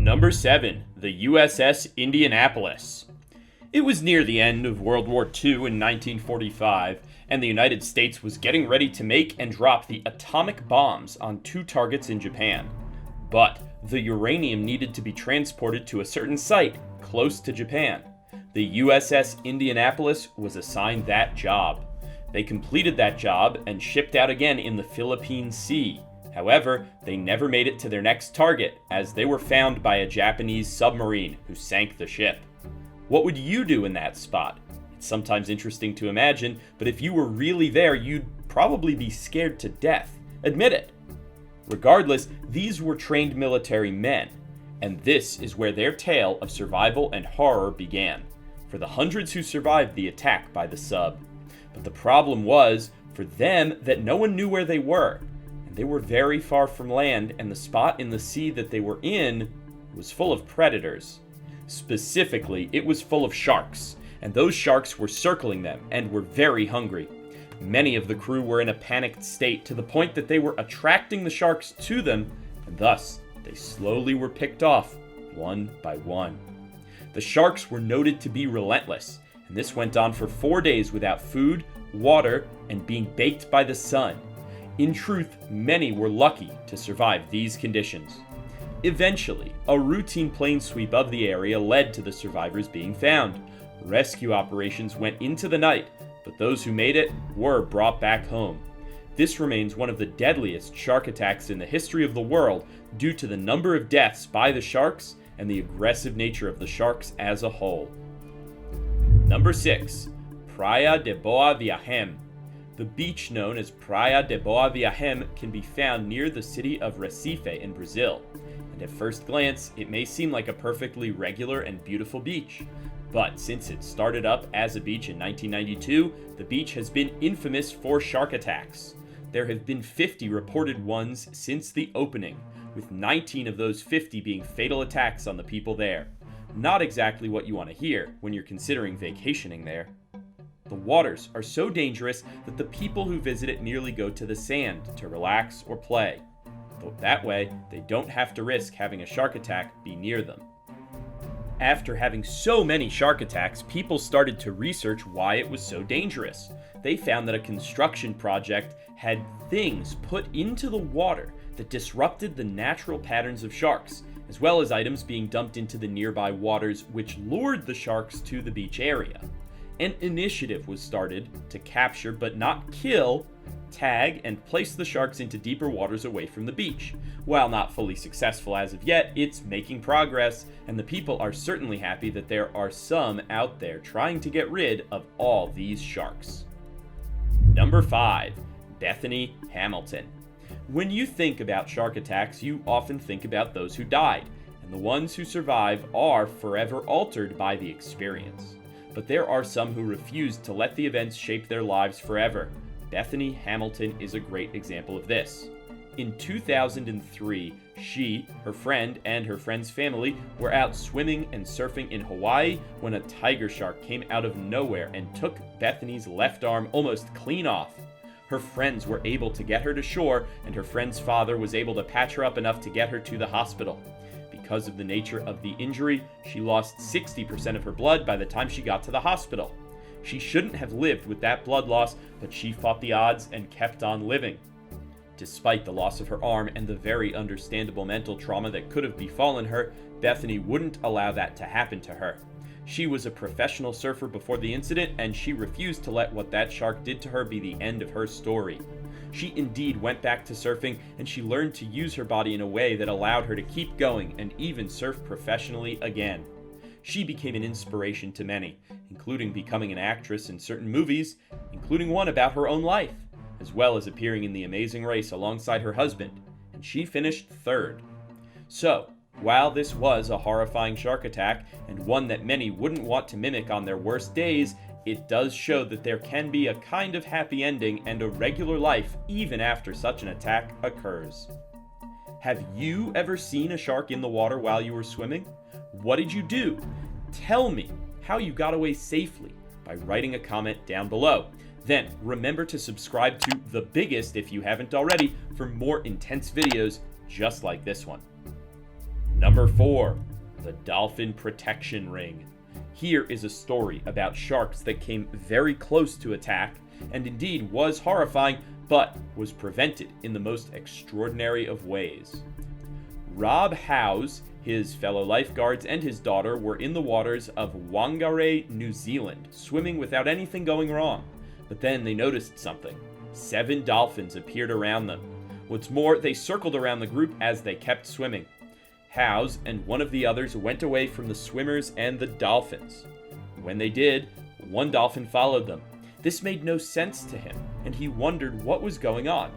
Number 7. The USS Indianapolis. It was near the end of World War II in 1945, and the United States was getting ready to make and drop the atomic bombs on 2 targets in Japan. But the uranium needed to be transported to a certain site close to Japan. The USS Indianapolis was assigned that job. They completed that job and shipped out again in the Philippine Sea. However, they never made it to their next target, as they were found by a Japanese submarine who sank the ship. What would you do in that spot? It's sometimes interesting to imagine, but if you were really there, you'd probably be scared to death. Admit it. Regardless, these were trained military men, and this is where their tale of survival and horror began, for the hundreds who survived the attack by the sub. But the problem was, for them, that no one knew where they were. They were very far from land, and the spot in the sea that they were in was full of predators. Specifically, it was full of sharks, and those sharks were circling them and were very hungry. Many of the crew were in a panicked state to the point that they were attracting the sharks to them, and thus they slowly were picked off, one by one. The sharks were noted to be relentless, and this went on for 4 days without food, water, and being baked by the sun. In truth, many were lucky to survive these conditions. Eventually, a routine plane sweep of the area led to the survivors being found. Rescue operations went into the night, but those who made it were brought back home. This remains one of the deadliest shark attacks in the history of the world due to the number of deaths by the sharks and the aggressive nature of the sharks as a whole. Number 6. Praia de Boa Viagem. The beach known as Praia de Boa Viagem can be found near the city of Recife in Brazil. And at first glance, it may seem like a perfectly regular and beautiful beach. But since it started up as a beach in 1992, the beach has been infamous for shark attacks. There have been 50 reported ones since the opening, with 19 of those 50 being fatal attacks on the people there. Not exactly what you want to hear when you're considering vacationing there. The waters are so dangerous that the people who visit it merely go to the sand to relax or play. Though that way, they don't have to risk having a shark attack be near them. After having so many shark attacks, people started to research why it was so dangerous. They found that a construction project had things put into the water that disrupted the natural patterns of sharks, as well as items being dumped into the nearby waters which lured the sharks to the beach area. An initiative was started to capture but not kill, tag, and place the sharks into deeper waters away from the beach. While not fully successful as of yet, it's making progress, and the people are certainly happy that there are some out there trying to get rid of all these sharks. Number 5. Bethany Hamilton. When you think about shark attacks, you often think about those who died, and the ones who survive are forever altered by the experience. But there are some who refuse to let the events shape their lives forever. Bethany Hamilton is a great example of this. In 2003, she, her friend, and her friend's family were out swimming and surfing in Hawaii when a tiger shark came out of nowhere and took Bethany's left arm almost clean off. Her friends were able to get her to shore, and her friend's father was able to patch her up enough to get her to the hospital. Because of the nature of the injury, she lost 60% of her blood by the time she got to the hospital. She shouldn't have lived with that blood loss, but she fought the odds and kept on living. Despite the loss of her arm and the very understandable mental trauma that could have befallen her, Bethany wouldn't allow that to happen to her. She was a professional surfer before the incident, and she refused to let what that shark did to her be the end of her story. She indeed went back to surfing, and she learned to use her body in a way that allowed her to keep going and even surf professionally again. She became an inspiration to many, including becoming an actress in certain movies, including one about her own life, as well as appearing in The Amazing Race alongside her husband, and she finished 3rd. So, while this was a horrifying shark attack, and one that many wouldn't want to mimic on their worst days, it does show that there can be a kind of happy ending and a regular life even after such an attack occurs. Have you ever seen a shark in the water while you were swimming? What did you do? Tell me how you got away safely by writing a comment down below. Then remember to subscribe to The Biggest if you haven't already for more intense videos just like this one. Number 4. The Dolphin Protection Ring. Here is a story about sharks that came very close to attack, and indeed was horrifying, but was prevented in the most extraordinary of ways. Rob Howes, his fellow lifeguards, and his daughter were in the waters of Whangarei, New Zealand, swimming without anything going wrong. But then they noticed something. 7 dolphins appeared around them. What's more, they circled around the group as they kept swimming. Howes and one of the others went away from the swimmers and the dolphins. When they did, one dolphin followed them. This made no sense to him, and he wondered what was going on.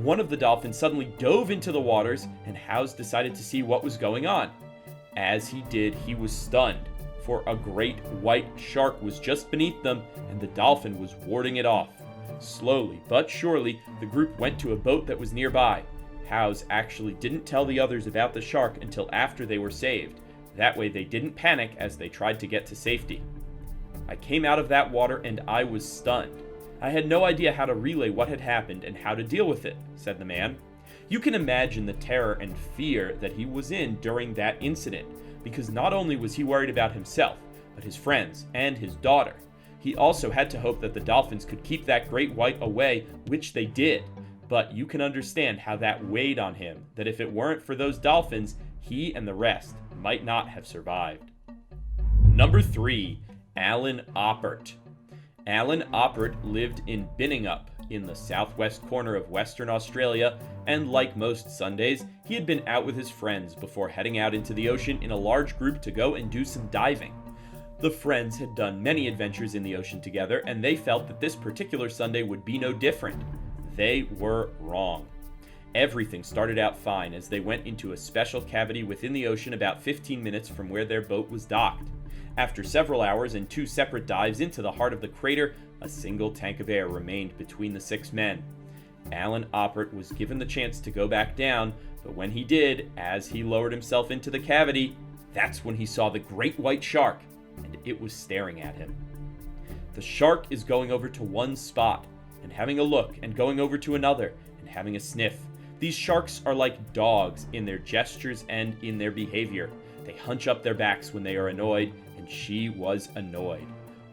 One of the dolphins suddenly dove into the waters, and Howes decided to see what was going on. As he did, he was stunned, for a great white shark was just beneath them, and the dolphin was warding it off. Slowly but surely, the group went to a boat that was nearby. Howes actually didn't tell the others about the shark until after they were saved. That way they didn't panic as they tried to get to safety. I came out of that water and I was stunned. I had no idea how to relay what had happened and how to deal with it, said the man. You can imagine the terror and fear that he was in during that incident, because not only was he worried about himself, but his friends and his daughter. He also had to hope that the dolphins could keep that great white away, which they did. But you can understand how that weighed on him, that if it weren't for those dolphins, he and the rest might not have survived. Number 3. Alan Oppert. Alan Oppert lived in Binningup in the southwest corner of Western Australia, and like most Sundays, he had been out with his friends before heading out into the ocean in a large group to go and do some diving. The friends had done many adventures in the ocean together, and they felt that this particular Sunday would be no different. They were wrong. Everything started out fine as they went into a special cavity within the ocean about 15 minutes from where their boat was docked. After several hours and 2 separate dives into the heart of the crater, a single tank of air remained between the 6 men. Alan Oppert was given the chance to go back down, but when he did, as he lowered himself into the cavity, that's when he saw the great white shark, and it was staring at him. The shark is going over to one spot, and having a look, and going over to another, and having a sniff. These sharks are like dogs in their gestures and in their behavior. They hunch up their backs when they are annoyed, and she was annoyed.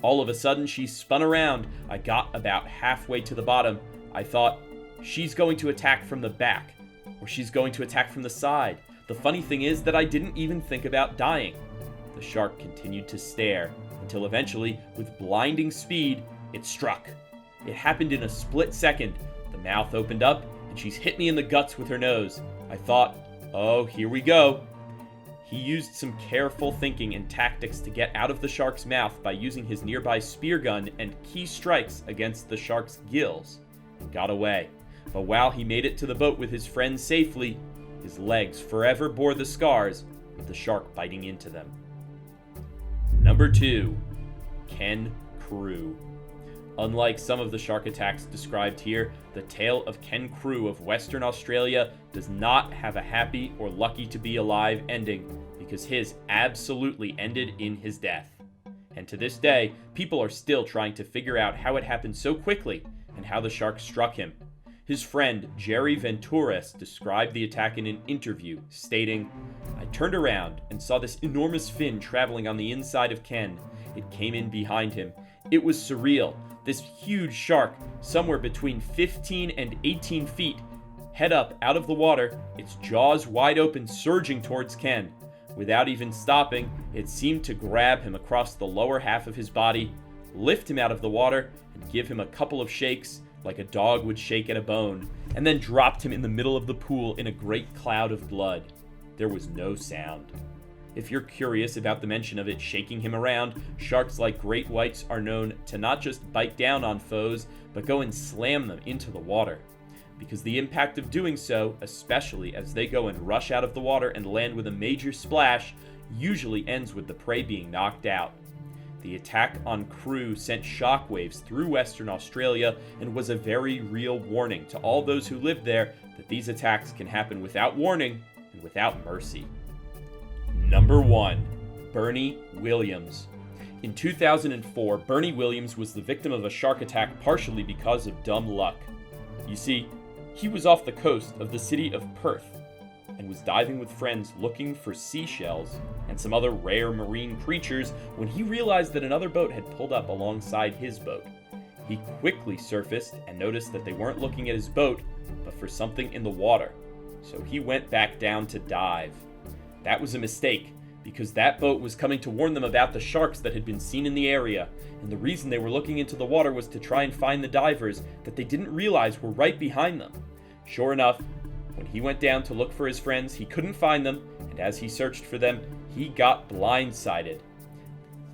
All of a sudden, she spun around. I got about halfway to the bottom. I thought, she's going to attack from the back, or she's going to attack from the side. The funny thing is that I didn't even think about dying. The shark continued to stare, until eventually, with blinding speed, it struck. It happened in a split second. The mouth opened up, and she's hit me in the guts with her nose. I thought, oh, here we go. He used some careful thinking and tactics to get out of the shark's mouth by using his nearby spear gun and key strikes against the shark's gills, and got away. But while he made it to the boat with his friends safely, his legs forever bore the scars of the shark biting into them. Number 2. Ken Crew. Unlike some of the shark attacks described here, the tale of Ken Crew of Western Australia does not have a happy or lucky to be alive ending, because his absolutely ended in his death. And to this day, people are still trying to figure out how it happened so quickly and how the shark struck him. His friend Jerry Venturas described the attack in an interview, stating, "I turned around and saw this enormous fin traveling on the inside of Ken. It came in behind him. It was surreal. This huge shark, somewhere between 15 and 18 feet, head up out of the water, its jaws wide open, surging towards Ken. Without even stopping, it seemed to grab him across the lower half of his body, lift him out of the water, and give him a couple of shakes, like a dog would shake at a bone, and then dropped him in the middle of the pool in a great cloud of blood. There was no sound." If you're curious about the mention of it shaking him around, sharks like great whites are known to not just bite down on foes, but go and slam them into the water. Because the impact of doing so, especially as they go and rush out of the water and land with a major splash, usually ends with the prey being knocked out. The attack on Crew sent shockwaves through Western Australia and was a very real warning to all those who lived there that these attacks can happen without warning and without mercy. Number 1. Bernie Williams. In 2004, Bernie Williams was the victim of a shark attack partially because of dumb luck. You see, he was off the coast of the city of Perth, and was diving with friends looking for seashells and some other rare marine creatures when he realized that another boat had pulled up alongside his boat. He quickly surfaced and noticed that they weren't looking at his boat, but for something in the water. So he went back down to dive. That was a mistake, because that boat was coming to warn them about the sharks that had been seen in the area, and the reason they were looking into the water was to try and find the divers that they didn't realize were right behind them. Sure enough, when he went down to look for his friends, he couldn't find them, and as he searched for them, he got blindsided.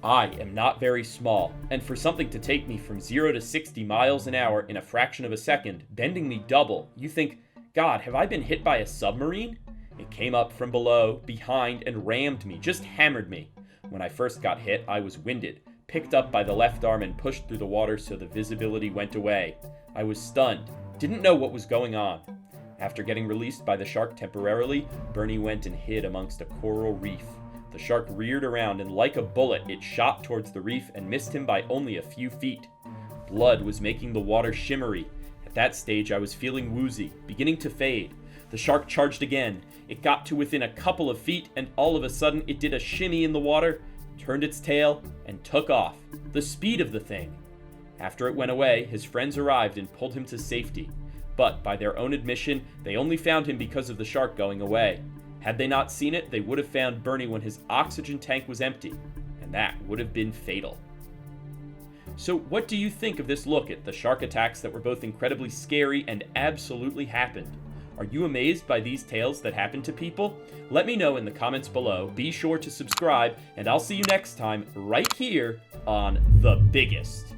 I am not very small, and for something to take me from 0 to 60 miles an hour in a fraction of a second, bending me double, you think, God, have I been hit by a submarine? It came up from below, behind, and rammed me, just hammered me. When I first got hit, I was winded, picked up by the left arm and pushed through the water so the visibility went away. I was stunned, didn't know what was going on. After getting released by the shark temporarily, Bernie went and hid amongst a coral reef. The shark reared around and like a bullet, it shot towards the reef and missed him by only a few feet. Blood was making the water shimmery. At that stage, I was feeling woozy, beginning to fade. The shark charged again. It got to within a couple of feet, and all of a sudden it did a shimmy in the water, turned its tail, and took off. The speed of the thing! After it went away, his friends arrived and pulled him to safety. But, by their own admission, they only found him because of the shark going away. Had they not seen it, they would have found Bernie when his oxygen tank was empty, and that would have been fatal. So what do you think of this look at the shark attacks that were both incredibly scary and absolutely happened? Are you amazed by these tales that happen to people? Let me know in the comments below. Be sure to subscribe, and I'll see you next time right here on The Biggest.